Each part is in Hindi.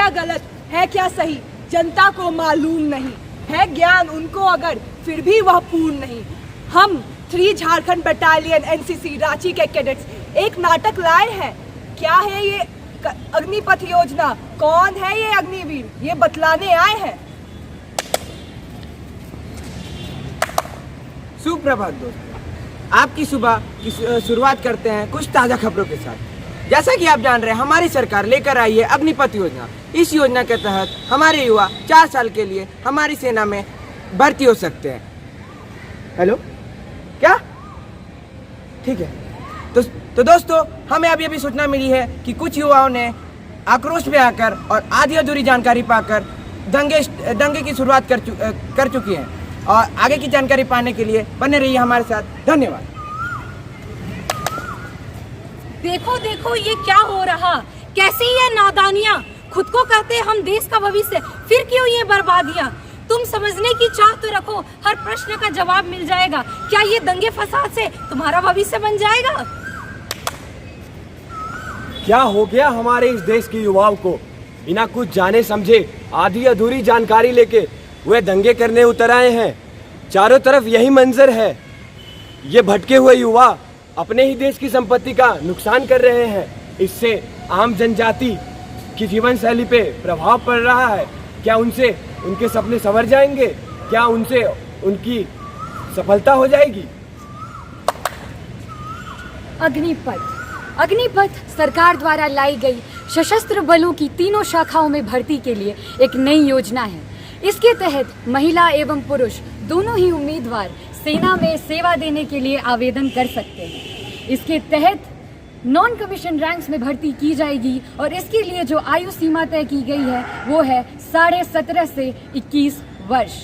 क्या गलत, है क्या सही, जनता को मालूम नहीं। है ज्ञान उनको अगर, फिर भी वह पूर्ण नहीं। हम 3 झारखंड बटालियन एनसीसी रांची के कैडेट्स एक नाटक लाए हैं। क्या है ये अग्निपथ योजना, कौन है ये अग्निवीर, ये बतलाने आए हैं। सुप्रभात दोस्तों, आपकी सुबह की शुरुआत करते हैं कुछ ताज़ा खबरों के साथ। जैसा कि आप जान रहे हैं, हमारी सरकार लेकर आई है अग्निपथ योजना। इस योजना के तहत हमारे युवा 4 साल के लिए हमारी सेना में भर्ती हो सकते हैं। हेलो, क्या? ठीक है। तो दोस्तों, हमें अभी सूचना मिली है कि कुछ युवाओं ने आक्रोश में आकर और आधी अधूरी जानकारी पाकर दंगे की शुरुआत कर चुकी हैं। और आगे की जानकारी पाने के लिए बने रहिए हमारे साथ। धन्यवाद। देखो देखो ये क्या हो रहा, कैसी ये नादानियाँ। खुद को कहते हम देश का भविष्य, फिर क्यों ये बर्बादियाँ। तुम समझने की चाह तो रखो, हर प्रश्न का जवाब मिल जाएगा। क्या ये दंगे फसाद से तुम्हारा भविष्य बन जाएगा? क्या हो गया हमारे इस देश के युवाओं को? बिना कुछ जाने समझे आधी अधूरी जानकारी लेके वे दंगे करने उतर आए हैं। चारों तरफ यही मंजर है। ये भटके हुए युवा अपने ही देश की संपत्ति का नुकसान कर रहे हैं। इससे आम जनजाति की जीवन शैली पे प्रभाव पड़ रहा है। क्या उनसे उनके सपने संवर जाएंगे? क्या उनसे उनकी सफलता हो जाएगी? अग्निपथ सरकार द्वारा लाई गई सशस्त्र बलों की तीनों शाखाओं में भर्ती के लिए एक नई योजना है। इसके तहत महिला एवं पुरुष दोनों ही उम्मीदवार सेना में सेवा देने के लिए आवेदन कर सकते हैं। इसके तहत नॉन कमीशन रैंक्स में भर्ती की जाएगी और इसके लिए जो आयु सीमा तय की गई है वो है 17.5 से 21 वर्ष।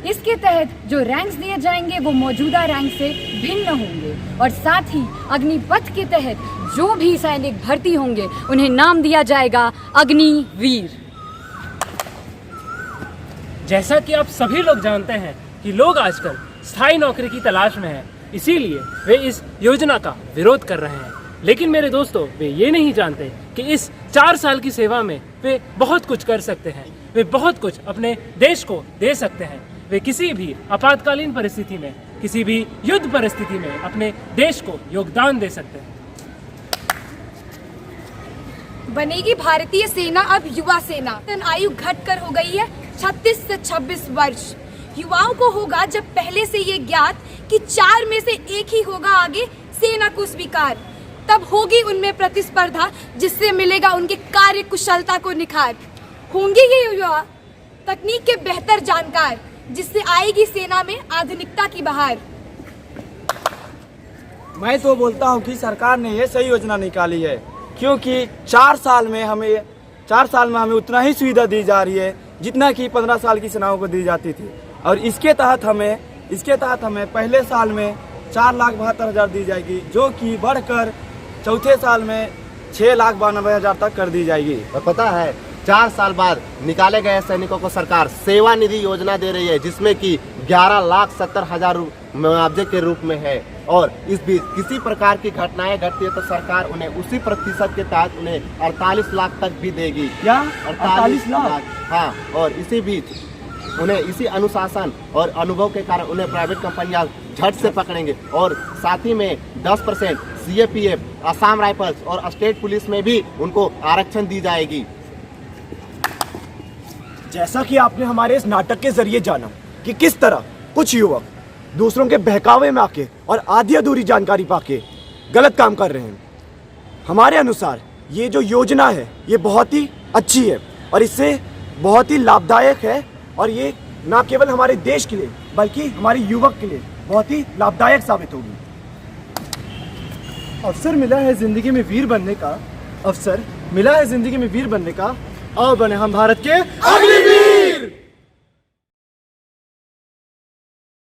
इसके तहत जो रैंक्स दिए जाएंगे वो मौजूदा रैंक से भिन्न होंगे और साथ ही अग्निपथ के तहत जो भी सैनिक भर्ती होंगे उन्हें नाम दिया जाएगा अग्निवीर। जैसा कि आप सभी लोग जानते हैं कि लोग आजकल स्थायी नौकरी की तलाश में हैं, इसीलिए वे इस योजना का विरोध कर रहे हैं। लेकिन मेरे दोस्तों, वे ये नहीं जानते कि इस 4 साल की सेवा में वे बहुत कुछ कर सकते हैं। वे बहुत कुछ अपने देश को दे सकते हैं। वे किसी भी आपातकालीन परिस्थिति में, किसी भी युद्ध परिस्थिति में अपने देश को योगदान दे सकते हैं। बनेगी भारतीय सेना अब युवा सेना। आयु घटकर हो गई है 36 से 26 वर्ष। युवाओं को होगा जब पहले से ये ज्ञात कि 4 में से एक ही होगा आगे सेना को स्वीकार। तब होगी उनमें प्रतिस्पर्धा जिससे मिलेगा उनके कार्य कुशलता को निखार। होंगे ये युवा तकनीक के बेहतर जानकार जिससे आएगी सेना में आधुनिकता की बहार। मैं तो बोलता हूँ कि सरकार ने ये सही योजना निकाली है, क्योंकि 4 साल में हमें उतना ही सुविधा दी जा रही है जितना कि 15 साल की सेनाओं को दी जाती थी। और इसके तहत हमें पहले साल में 4,72,000 दी जाएगी, जो कि बढ़कर चौथे साल में 6,92,000 तक कर दी जाएगी। और पता है 4 साल बाद निकाले गए सैनिकों को सरकार सेवा निधि योजना दे रही है, जिसमें कि 11,70,000 मुआवजे के रूप में है। और इस बीच किसी प्रकार की घटनाएं घटती है तो सरकार उन्हें उसी प्रतिशत के तहत उन्हें 48 लाख तक भी देगी। क्या 48 लाख? हाँ, और इसी बीच उन्हें इसी अनुशासन और अनुभव के कारण उन्हें प्राइवेट कंपनियां झट से पकड़ेंगे। और साथ ही में 10% CAPF, असम राइफल्स और स्टेट पुलिस में भी उनको आरक्षण दी जाएगी। जैसा कि आपने हमारे इस नाटक के जरिए जाना कि किस तरह कुछ युवक दूसरों के बहकावे में आके और आधी अधूरी जानकारी पाके गलत काम कर रहे हैं, हमारे अनुसार ये जो योजना है ये बहुत ही अच्छी है और इससे बहुत ही लाभदायक है। और ये ना केवल हमारे देश के लिए बल्कि हमारे युवक के लिए बहुत ही लाभदायक साबित होगी। अवसर मिला है जिंदगी में वीर बनने का, और बने हम भारत के अग्निवीर।